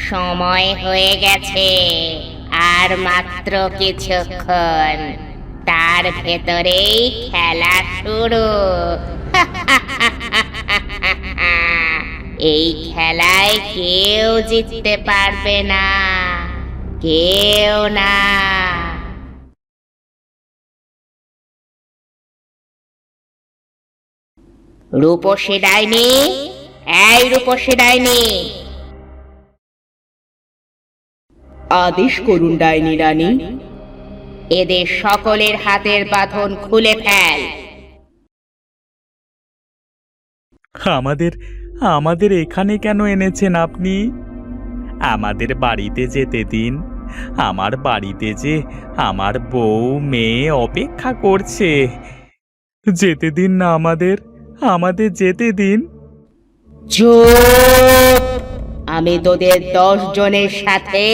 সময় হয়ে গেছে, আর মাত্র কিছুক্ষণ, তার ভেতরেই খেলা শুরু। এই খেলায় কেউ জিততে পারবে না, কেউ না। রূপসী ডাইনি, এই রূপসী ডাইনি! আদেশ করুন ডাইনি রানী। এদের সকলের হাতের বাঁধন খুলে ফেল। আমাদের আমাদের এখানে কেন এনেছেন আপনি? আমাদের বাড়িতে যেতে দিন। আমার বাড়িতে যে আমার বউ মেয়ে অপেক্ষা করছে। যেতে দিন না, আমাদের যেতে দিন। চুপ! আমি তোদের 10 জনের সাথে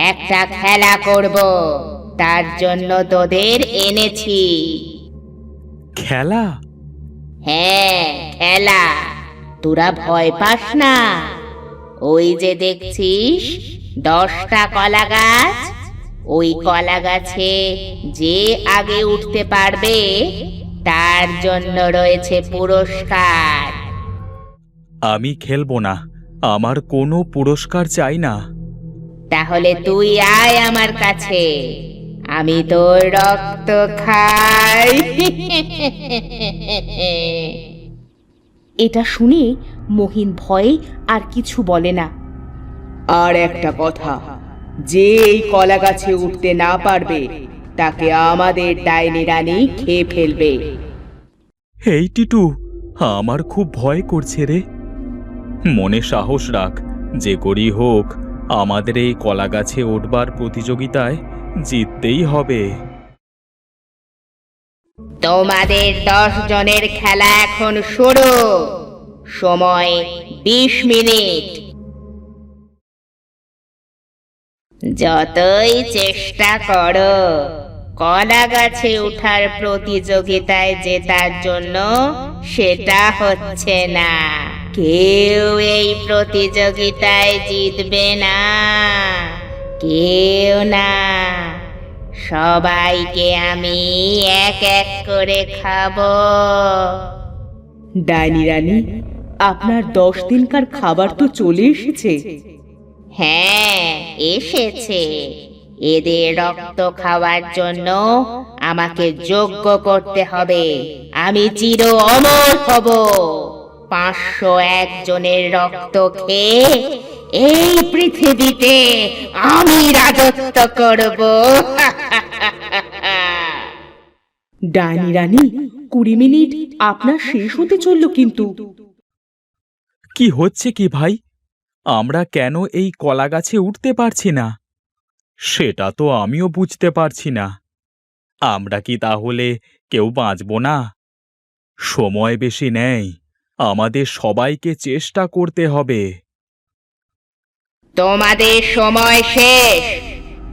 একটা খেলা করব, তার জন্য তোদের এনেছি। খেলা? হ্যাঁ, খেলা। তোরা ভয় পাস না? ওই যে দেখছিস 10টা কলা গাছ, ওই কলা গাছে যে আগে উঠতে পারবে তার জন্য রয়েছে পুরস্কার। আমি খেলবো না, আমার কোনো পুরস্কার চাই না। তাহলে তুই আয় আমার কাছে, আমি তোর রক্ত খাই। এটা শুনে মহিন ভয়ে আর কিছু বলে না। আর একটা কথা, যে এই কলা গাছে উঠতে না পারবে তাকে আমাদের ডাইনি রানী খেয়ে ফেলবে। এই টিটু, আমার খুব ভয় করছে রে। মনে সাহস রাখ, যে করেই হোক আমাদের এই কলা গাছে উঠবার প্রতিযোগিতায় জিততেই হবে। তোমাদের 10 জনের খেলা এখন শুরু। সময় 20 মিনিট। যতই চেষ্টা করো কলা গাছে ওঠার প্রতিযোগিতায় জেতার জন্য, সেটা হচ্ছে না। কেউ এই প্রতিযোগিতায় জিতবে না, কেউ না। সবাইকে আমি এক এক করে খাবো। ডাইনি রানী, আপনার 10 দিনকার খাবার তো চলে এসেছে। হ্যাঁ, এসেছে। এদের রক্ত খাওয়ার জন্য আমাকে যোগ্য করতে হবে। আমি চির অমর হব। 501 জনের রক্ত খেয়ে এই পৃথিবীতে আমি রাজত্ব করব। ডাইনি রানী, 20 মিনিট আপনার শেষ হতে চলল কিন্তু। কি হচ্ছে কি ভাই? আমরা কেন এই কলা গাছে উঠতে পারছি না? সেটা তো আমিও বুঝতে পারছি না। আমরা কি তাহলে কেউ বাঁচব না? সময় বেশি নেই, আমাদের সবাইকে চেষ্টা করতে হবে। তোমাদের সময় শেষ।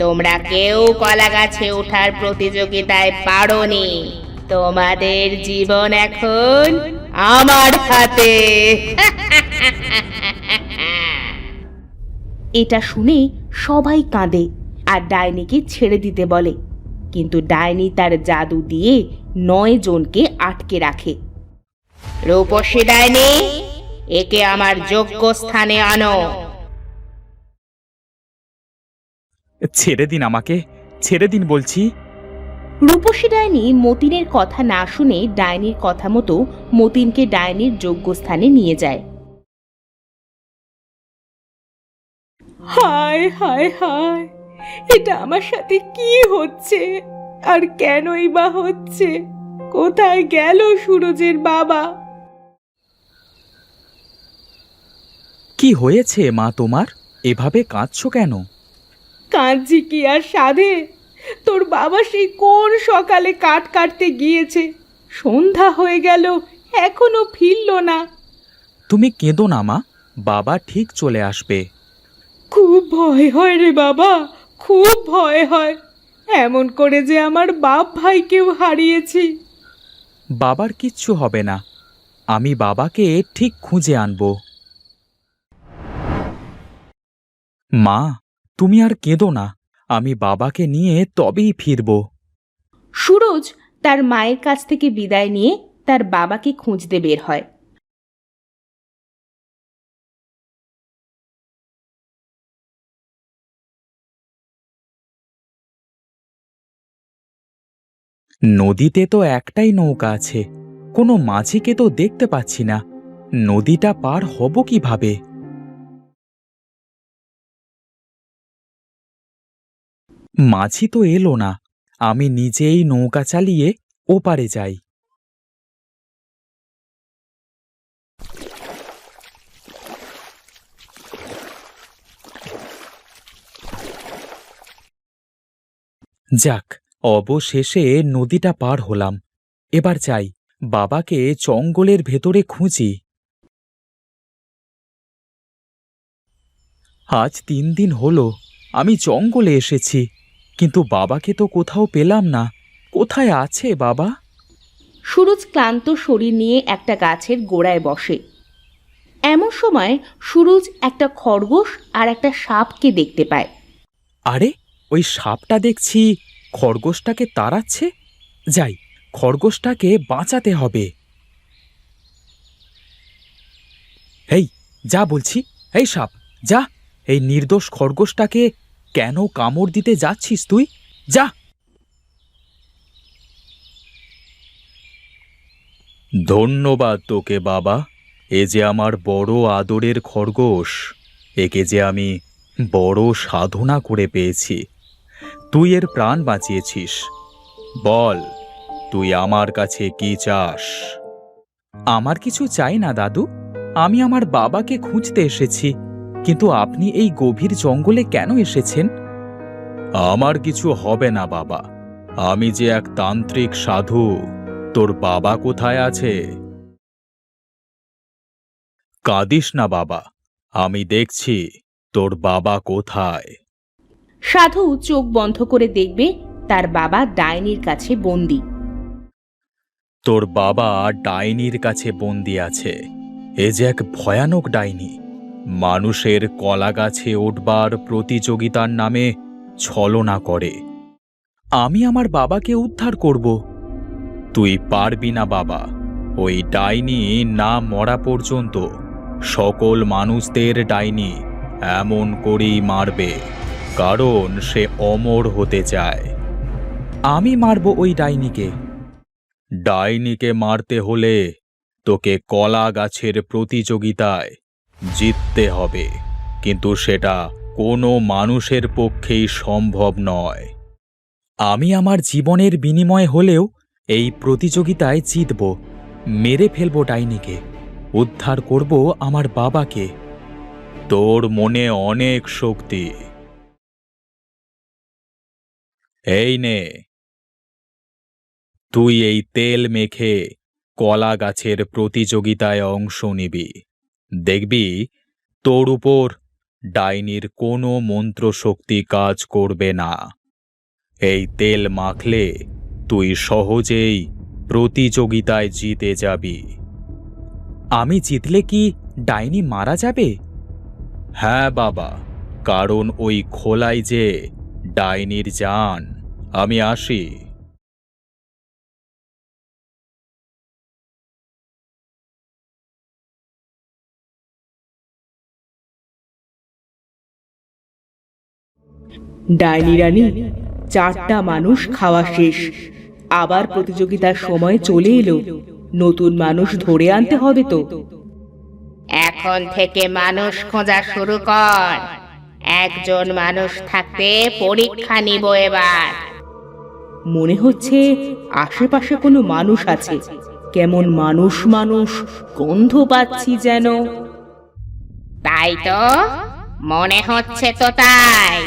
তোমরা কেউ কলা গাছে ওঠার প্রতিযোগিতায় পারোনি। তোমাদের জীবন এখন আমার হাতে। এটা শুনে সবাই কাঁদে আর ডাইনিকে ছেড়ে দিতে বলে, কিন্তু ডাইনি তার জাদু দিয়ে 9 জনকে আটকে রাখে। রূপসী ডাইনি, একে আমার যোগ্য স্থানে আনো। ছেড়ে দিন আমাকে, ছেড়ে দিন বলছি। রূপসী ডাইনি মতিনের কথা না শুনে ডাইনির কথা মতো মতিনকে ডাইনির যোগ্য স্থানে নিয়ে যায়। হায় হায় হায়, এটা আমার সাথে কি হচ্ছে, আর কেনই বা হচ্ছে? কোথায় গেল সুরজের বাবা? কি হয়েছে মা তোমার? এভাবে কাঁদছো কেন? কাঁদছি কি আর সাধে? তোর বাবা সেই কোন সকালে কাঠ কাটতে গিয়েছে, সন্ধ্যা হয়ে গেল, এখনো ফিরল না। তুমি কেঁদো না মা, বাবা ঠিক চলে আসবে। খুব ভয় হয় রে বাবা, খুব ভয় হয়। এমন করে যে আমার বাপ ভাইকেও হারিয়েছি। বাবার কিচ্ছু হবে না, আমি বাবাকে ঠিক খুঁজে আনবো। মা, তুমি আর কেঁদো না। আমি বাবাকে নিয়ে তবেই ফিরব। সুরজ তার মায়ের কাছ থেকে বিদায় নিয়ে তার বাবাকে খুঁজতে বের হয়। নদীতে তো একটাই নৌকা আছে, কোনো মাঝিকে তো দেখতে পাচ্ছি না। নদীটা পার হব কিভাবে? মাঝি তো এলো না। আমি নিজেই নৌকা চালিয়ে ওপারে যাই। যাক, অবশেষে নদীটা পার হলাম। এবার যাই, বাবাকে জঙ্গলের ভেতরে খুঁজি। আজ 3 দিন হলো আমি জঙ্গলে এসেছি, কিন্তু বাবাকে তো কোথাও পেলাম না। কোথায় আছে বাবা? সুরজ ক্লান্ত শরীর নিয়ে একটা গাছের গোড়ায় বসে। এমন সময় সুরজ একটা খরগোশ আর একটা সাপকে দেখতে পায়। আরে, ওই সাপটা দেখছি খরগোশটাকে তাড়াচ্ছে। যাই, খরগোশটাকে বাঁচাতে হবে। এই, যা বলছি। এই সাপ, যা। এই নির্দোষ খরগোশটাকে কেন কামড় দিতে যাচ্ছিস তুই? যা। ধন্যবাদ তোকে বাবা। এ যে আমার বড় আদরের খরগোশ। একে যে আমি বড় সাধনা করে পেয়েছি। তুই এর প্রাণ বাঁচিয়েছিস। বল, তুই আমার কাছে কি চাস? আমার কিছু চাই না দাদু। আমি আমার বাবাকে খুঁজতে এসেছি, কিন্তু আপনি এই গভীর জঙ্গলে কেন এসেছেন? আমার কিছু হবে না বাবা। আমি যে এক তান্ত্রিক সাধু। তোর বাবা কোথায় আছে? কাঁদিস না বাবা, আমি দেখছি তোর বাবা কোথায়। সাধু চোখ বন্ধ করে দেখবে তার বাবা ডাইনির কাছে বন্দী। তোর বাবা ডাইনির কাছে বন্দি আছে। এ যে এক ভয়ানক ডাইনি। মানুষের কলা গাছে উঠবার প্রতিযোগিতার নামে ছলনা করে। আমি আমার বাবাকে উদ্ধার করব। তুই পারবি না বাবা। ওই ডাইনি না মরা পর্যন্ত সকল মানুষদের ডাইনি এমন করেই মারবে, কারণ সে অমর হতে চায়। আমি মারব ওই ডাইনিকে। ডাইনিকে মারতে হলে তোকে কলা গাছের প্রতিযোগিতায় জিততে হবে, কিন্তু সেটা কোনো মানুষের পক্ষেই সম্ভব নয়। আমি আমার জীবনের বিনিময় হলেও এই প্রতিযোগিতায় জিতব। মেরে ফেলব ডাইনিকে, উদ্ধার করব আমার বাবাকে। তোর মনে অনেক শক্তি। এই নে, তুই এই তেল মেখে কলা গাছের প্রতিযোগিতায় অংশ নিবি। দেখবি তোর উপর ডাইনির কোনো মন্ত্রশক্তি কাজ করবে না। এই তেল মাখলে তুই সহজেই প্রতিযোগিতায় জিতে যাবি। আমি জিতলে কি ডাইনি মারা যাবে? হ্যাঁ বাবা, কারণ ওই খোলাই যে ডাইনির জান। আমি আসি। ডাইনি রানী, 4টা মানুষ খাওয়া শেষ। আবার প্রতিযোগিতার সময় চলে এলো। নতুন মানুষ ধরে আনতে হবে তো। এখন থেকে মানুষ খোঁজা শুরু কর। একজন মানুষ থাকতে পরীক্ষা নিব এবার। মনে হচ্ছে আশেপাশে কোনো মানুষ আছে। কেমন মানুষ মানুষ গন্ধ পাচ্ছি যেন। তাই তো মনে হচ্ছে তো, তাই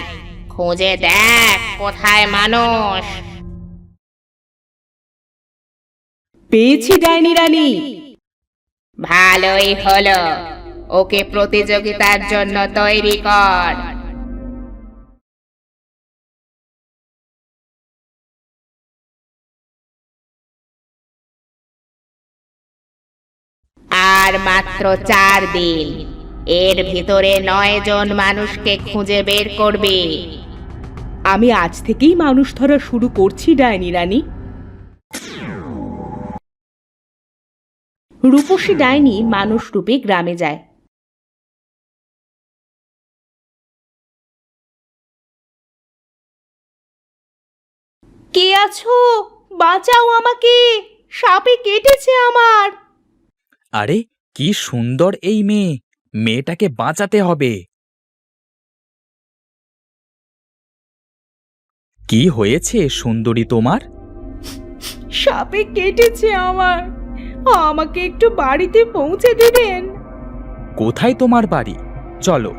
খুঁজে দেখ কোথায় মানুষ। পেয়েছি ডাইনি রানী। ভালোই হলো, ওকে প্রতিযোগিতার জন্য তৈরি কর। আর মাত্র 4 দিন। এর ভিতরে 9 জন মানুষকে খুঁজে বের করবি। আমি আজ থেকেই মানুষ ধরা শুরু করছি ডাইনি রানী। রূপসী ডাইনি মানুষ রূপে গ্রামে যায়। কে আছো? বাঁচাও আমাকে, সাপে কেটেছে আমার। আরে কি সুন্দর এই মেয়ে, মেয়েটাকে বাঁচাতে হবে। কি হয়েছে সুন্দরী তোমার? সাপে কেটেছে আমার, আমাকে একটু বাড়িতে পৌঁছে দিবেন? কোথায় তোমার বাড়ি? চলো,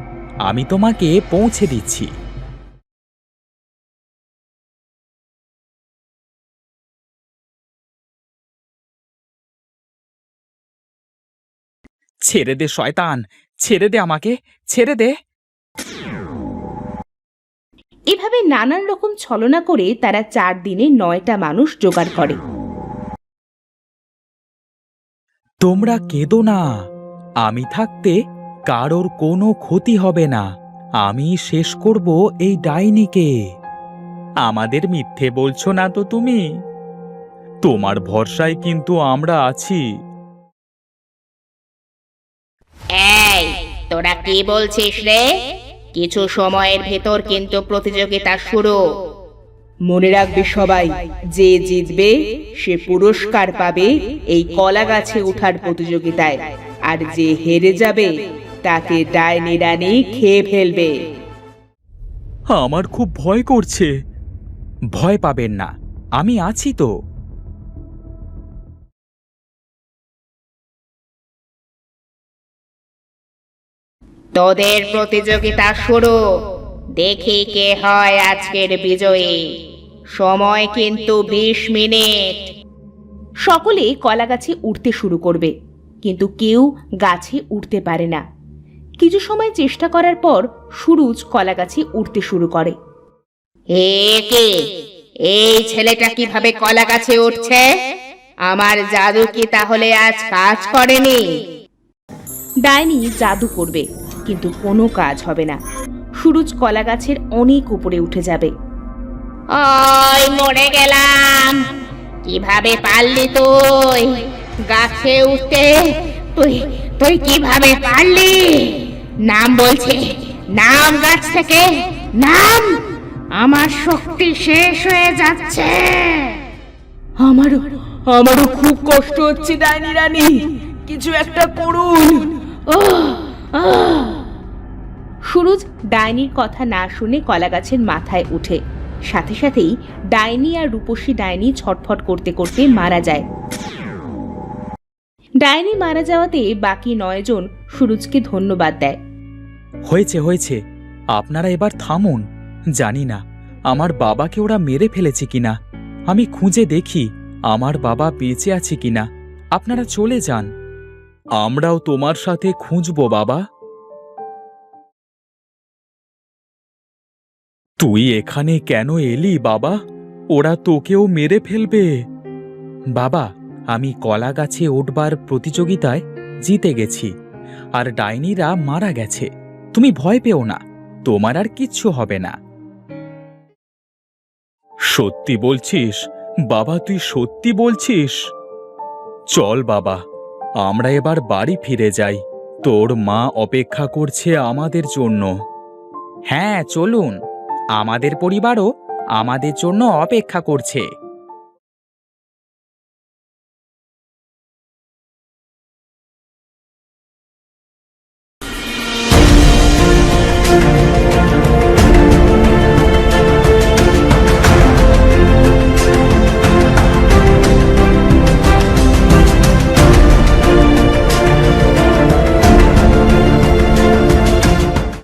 আমি তোমাকে পৌঁছে দিচ্ছি। ছেড়ে দে শয়তান, ছেড়ে দে আমাকে, ছেড়ে দে। এভাবে নানান রকম ছলনা করে তারা 4 দিনে 9টা মানুষ জোগাড় করে। তোমরা কেঁদো না, আমি থাকতে কারোর কোনো ক্ষতি হবে না। আমি শেষ করব এই ডাইনিকে। আমাদের মিথ্যে বলছো না তো তুমি? তোমার ভরসায় কিন্তু আমরা আছি। এই, তোরা কি বলছিস রে? কিছু সময়ের ভেতর কিন্তু প্রতিযোগিতা শুরু। মনে রাখবে সবাই, যে জিতবে সে পুরস্কার পাবে এই কলা গাছে ওঠার প্রতিযোগিতায়, আর যে হেরে যাবে তাকে ডাইনি রানী খেয়ে ফেলবে। আমার খুব ভয় করছে। ভয় পাবেন না, আমি আছি তো। তোদের প্রতিযোগিতা শুরু। দেখি কে হয় আজকের বিজয়ী। সময় কিন্তু 20 মিনিট। সকলে কলা গাছে উঠতে শুরু করবে, কিন্তু কেউ গাছে উঠতে পারে না। কিছু সময় চেষ্টা করার পর সুরুজ কলা গাছে উঠতে শুরু করে। কে? এই ছেলেটা কিভাবে কলা গাছে উঠছে? আমার জাদু কি তাহলে আজ কাজ করেনি? ডাইনি জাদু করবে, কিন্তু কোনো কাজ হবে না। সুরুজ কলা গাছের অনেক উপরে উঠে যাবে। ওই মরে গেলাম। কিভাবে পারলি তুই গাছে উঠতে? তুই তুই কিভাবে পারলি? নাম বলছি, নাম গাছ থেকে, নাম। আমার শক্তি শেষ হয়ে যাচ্ছে। আমারও খুব কষ্ট হচ্ছে ডাইনি রানী, কিছু একটা করুন। সুরুজ ডাইনির কথা না শুনে কলা গাছের মাথায় উঠে। সাথে সাথেই ডাইনি আর রূপসী ডাইনি ছটফট করতে করতে মারা যায়। ডাইনি মারা যাওয়াতে বাকি 9 জন সুরুজকে ধন্যবাদ দেয়। হয়েছে হয়েছে, আপনারা এবার থামুন। জানি না আমার বাবাকে ওরা মেরে ফেলেছে কিনা। আমি খুঁজে দেখি আমার বাবা বেঁচে আছে কিনা। আপনারা চলে যান, আমরাও তোমার সাথে খুঁজবো বাবা। তুই এখানে কেন এলি বাবা? ওরা তোকেও মেরে ফেলবে। বাবা, আমি কলা গাছে উঠবার প্রতিযোগিতায় জিতে গেছি, আর ডাইনিরা মারা গেছে। তুমি ভয় পেও না, তোমার আর কিচ্ছু হবে না। সত্যি বলছিস বাবা? তুই সত্যি বলছিস? চল বাবা, আমরা এবার বাড়ি ফিরে যাই। তোর মা অপেক্ষা করছে আমাদের জন্য। হ্যাঁ চলুন, আমাদের পরিবারও আমাদের জন্য অপেক্ষা করছে।